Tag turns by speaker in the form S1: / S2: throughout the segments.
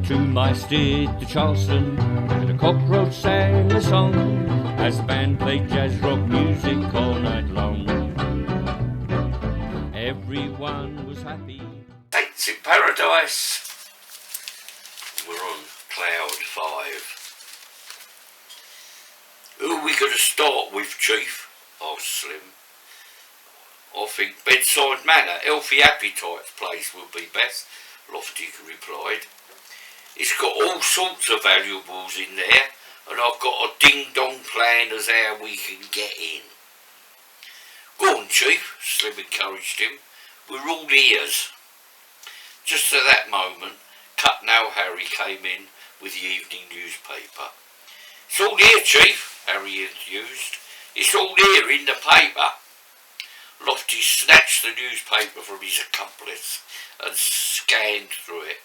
S1: Two mice did the Charleston, and a cockroach sang a song, as the band played jazz rock music all night long. Everyone was happy.
S2: Saints in Paradise. We're on cloud 5. Who are we going to start with, Chief? Asked Slim. I think Bedside Manor, Elfie Appetite's place would be best, Lofty replied. It's got all sorts of valuables in there, and I've got a ding-dong plan as how we can get in. Go on, Chief, Slim encouraged him. We're all ears. Just at that moment, Cut-Now Harry came in with the evening newspaper. It's all here, Chief, Harry enthused. It's all here in the paper. Lofty snatched the newspaper from his accomplice and scanned through it.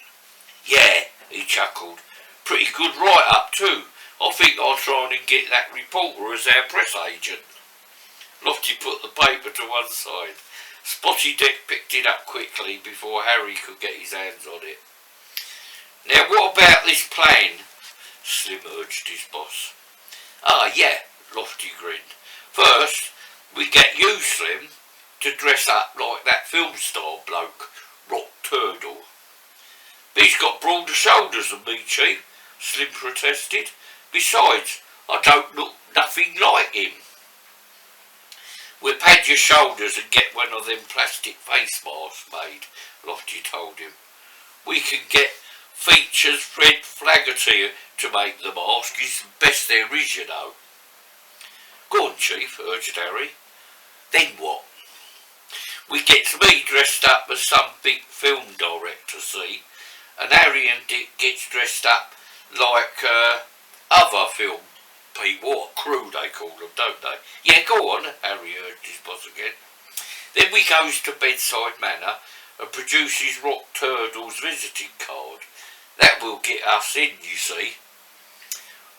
S2: Yeah, he chuckled. Pretty good write-up too. I think I'll try and get that reporter as our press agent. Lofty put the paper to one side. Spotty Dick picked it up quickly before Harry could get his hands on it. Now what about this plan? Slim urged his boss. Ah, yeah, Lofty grinned. First, we get you, Slim, to dress up like that film star bloke, Rock Turtle. But he's got broader shoulders than me, Chief, Slim protested. Besides, I don't look nothing like him. We'll pad your shoulders and get one of them plastic face masks made, Lofty told him. We can get Features Fred Flaherty to make the mask. He's the best there is, you know. Go on, Chief, urged Harry. Then what? We gets me dressed up as some big film director, see? And Harry and Dick gets dressed up like other film people, what crew they call them, don't they? Yeah, go on, Harry urged his boss again. Then we goes to Bedside Manor and produces Rock Turtle's visiting card. That will get us in, you see.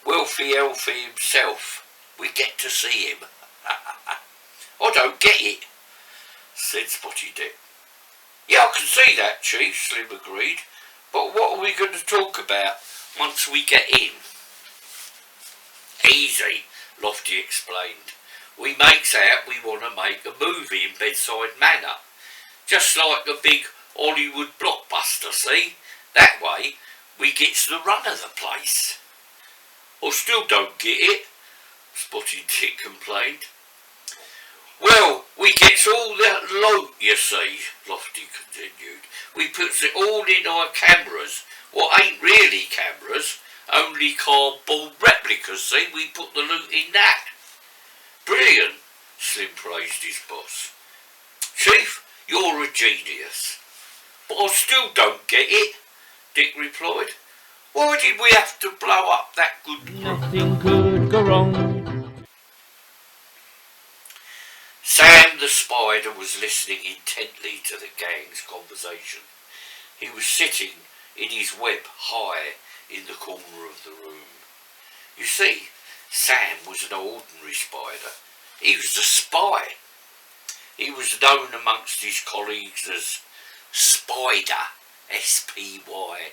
S2: Wealthy Elfie himself. We get to see him. I don't get it, said Spotty Dick. Yeah, I can see that, Chief, Slim agreed. But what are we going to talk about once we get in? Easy, Lofty explained. We makes out we want to make a movie in Bedside Manor. Just like a big Hollywood blockbuster, see? That way, we gets the run of the place. I still don't get it, Spotty Dick complained. Well, we gets all that loot, you see, Lofty continued. We puts it all in our cameras, what ain't really cameras, only cardboard replicas, see? We put the loot in that. Brilliant, Slim praised his boss. Chief, you're a genius. But I still don't get it, Dick replied. Why did we have to blow up that good...
S1: Nothing could go wrong.
S2: Sam the Spider was listening intently to the gang's conversation. He was sitting in his web high in the corner of the room. You see, Sam was an ordinary spider. He was a spy. He was known amongst his colleagues as Spider, Spyder.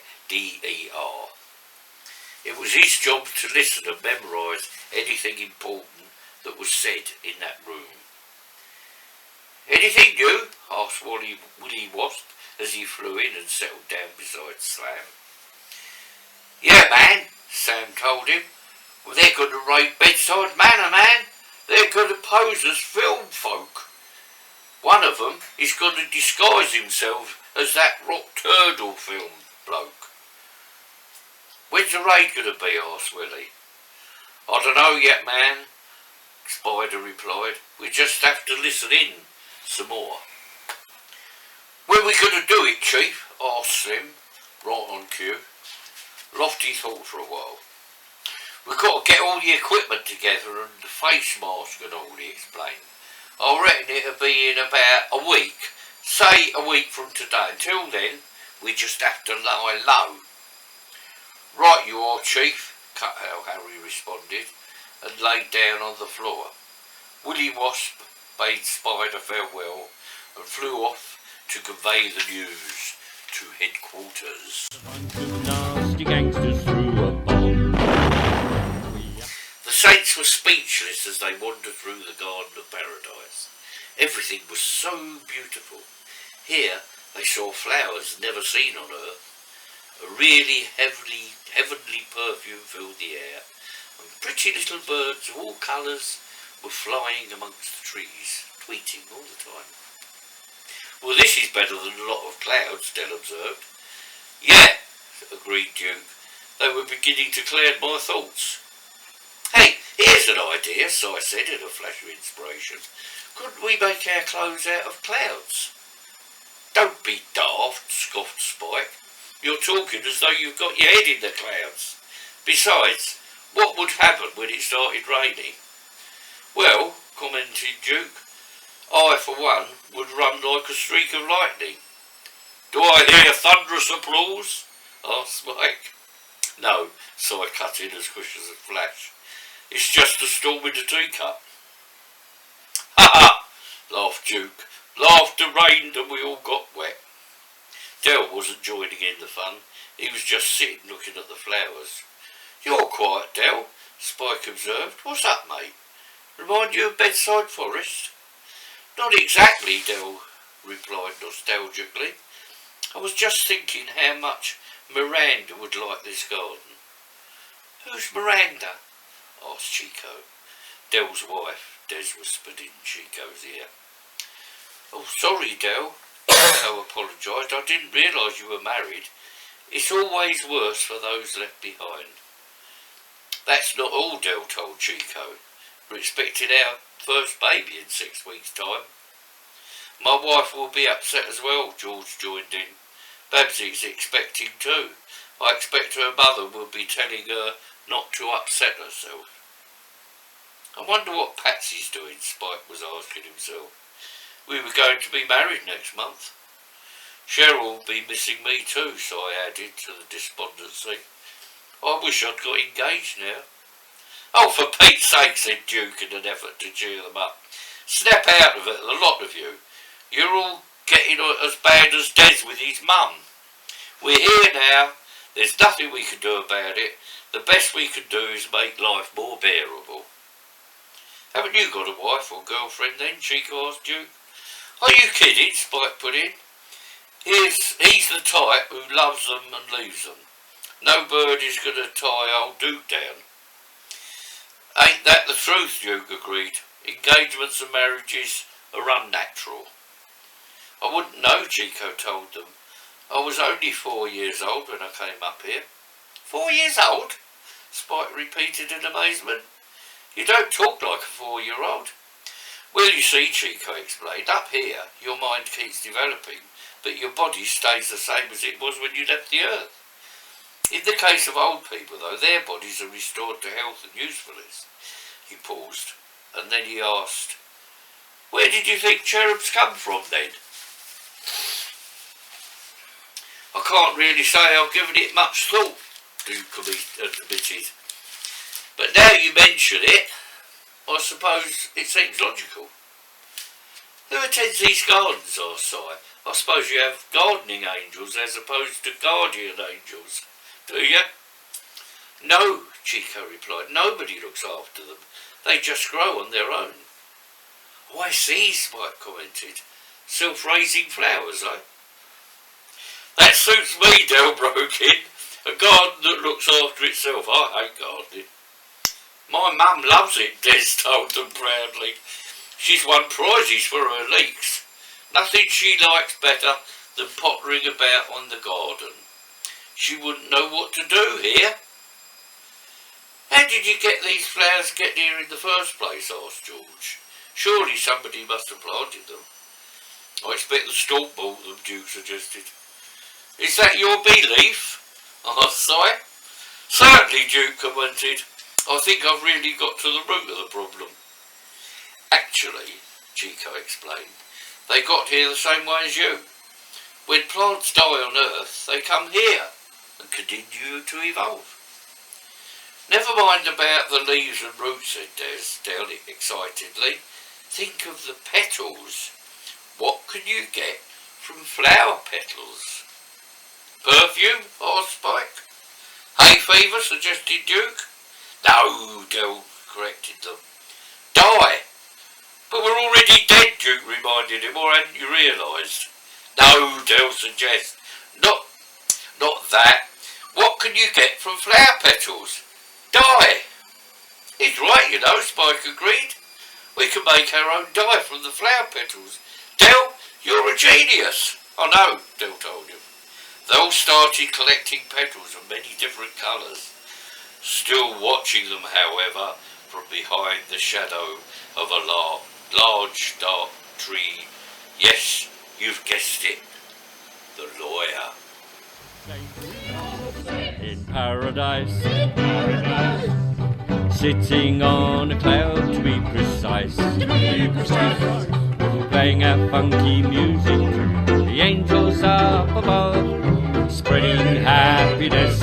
S2: It was his job to listen and memorise anything important that was said in that room. Anything new? Asked Willie Wasp as he flew in and settled down beside Sam. Yeah, man, Sam told him. Well, they're going to raid Bedside Manor, man. They're going to pose as film folk. One of them is going to disguise himself as that Rock Turtle film bloke. When's the raid going to be? Asked Willie. I don't know yet, man, Spider replied. We just have to listen in some more. When we going to do it, Chief? Asked Slim, right on cue. Lofty thought for a while. We've got to get all the equipment together and the face mask and all, he explained. I reckon it'll be in about a week. Say a week from today. Until then, we just have to lie low. Right you are, Chief, Cut-Out Harry responded, and laid down on the floor. Willie Wasp bade Spider farewell and flew off to convey the news to headquarters.
S1: nasty gangsters through a bomb.
S2: The saints were speechless as they wandered through the Garden of Paradise. Everything was so beautiful. Here they saw flowers never seen on earth. A really heavenly perfume filled the air, and pretty little birds of all colours were flying amongst the trees, tweeting all the time. Well, this is better than a lot of clouds, Dell observed. Yeah, agreed Duke. They were beginning to cloud my thoughts. Hey, here's an idea, Si said in a flash of inspiration. Couldn't we make our clothes out of clouds? Don't be daft, scoffed Spike. You're talking as though you've got your head in the clouds. Besides, what would happen when it started raining? Well, commented Duke, I, for one, would run like a streak of lightning. Do I hear thunderous applause? Asked Spike. No, Si cut in as quick as a flash. It's just a storm in a teacup. Ha ha! Laughed Duke. Laughter rained and we all got wet. Dell wasn't joining in the fun. He was just sitting looking at the flowers. You're quiet, Dell, Spike observed. What's up, mate? Remind you of Bedside Forest? Not exactly, Dell replied nostalgically. I was just thinking how much Miranda would like this garden. Who's Miranda? Asked Chico. Dell's wife, Des whispered in Chico's ear. Oh, sorry, Dell, Chico apologised. I didn't realise you were married. It's always worse for those left behind. That's not all, Dell told Chico. We're expecting our first baby in 6 weeks' time. My wife will be upset as well, George joined in. Babsy's expecting too. I expect her mother will be telling her not to upset herself. I wonder what Patsy's doing, Spike was asking himself. We were going to be married next month. Cheryl will be missing me too, Si added to the despondency. I wish I'd got engaged now. Oh, for Pete's sake, said Duke in an effort to cheer them up. Snap out of it, the lot of you. You're all getting as bad as Des with his mum. We're here now. There's nothing we can do about it. The best we can do is make life more bearable. Haven't you got a wife or girlfriend then? Chico asked Duke. Are you kidding? Spike put in. He's the type who loves them and leaves them. No bird is going to tie old Duke down. Ain't that the truth? Duke agreed. Engagements and marriages are unnatural. I wouldn't know, Chico told them. I was only 4 years old when I came up here. 4 years old? Spike repeated in amazement. You don't talk like a 4-year-old. Well, you see, Chico explained, up here your mind keeps developing, but your body stays the same as it was when you left the earth. In the case of old people, though, their bodies are restored to health and usefulness. He paused, and then he asked, where did you think cherubs come from, then? I can't really say I've given it much thought, Duke admitted. But now you mention it, I suppose it seems logical. Who attends these gardens? Asked Si. I suppose you have gardening angels as opposed to guardian angels, do you? No, Chico replied. Nobody looks after them. They just grow on their own. Oh, I see, Spike commented. Self-raising flowers, eh? That suits me, Dell broke in. A garden that looks after itself. I hate gardening. My mum loves it, Des told them proudly. She's won prizes for her leeks. Nothing she likes better than pottering about on the garden. She wouldn't know what to do here. How did you get these flowers get here in the first place? Asked George. Surely somebody must have planted them. I expect the stork bought them, Duke suggested. Is that your belief? Asked Si. Certainly, Duke commented. I think I've really got to the root of the problem. Actually, Chico explained, they got here the same way as you. When plants die on Earth, they come here and continue to evolve. Never mind about the leaves and roots, said Dell excitedly. Think of the petals. What can you get from flower petals? Perfume? Asked Spike. Hay fever, suggested Duke. No, Del corrected them. Die. But we're already dead, Duke reminded him, or hadn't you realised? No, Del suggests. Not that. What can you get from flower petals? Dye. He's right, you know, Spike agreed. We can make our own dye from the flower petals. Del, you're a genius. I know, Del told him. They all started collecting petals of many different colours, still watching them, however, from behind the shadow of a large dark tree. Yes, you've guessed it, the lawyer.
S1: In paradise, sitting on a cloud to be precise, playing our funky music, the angels up above, spreading happiness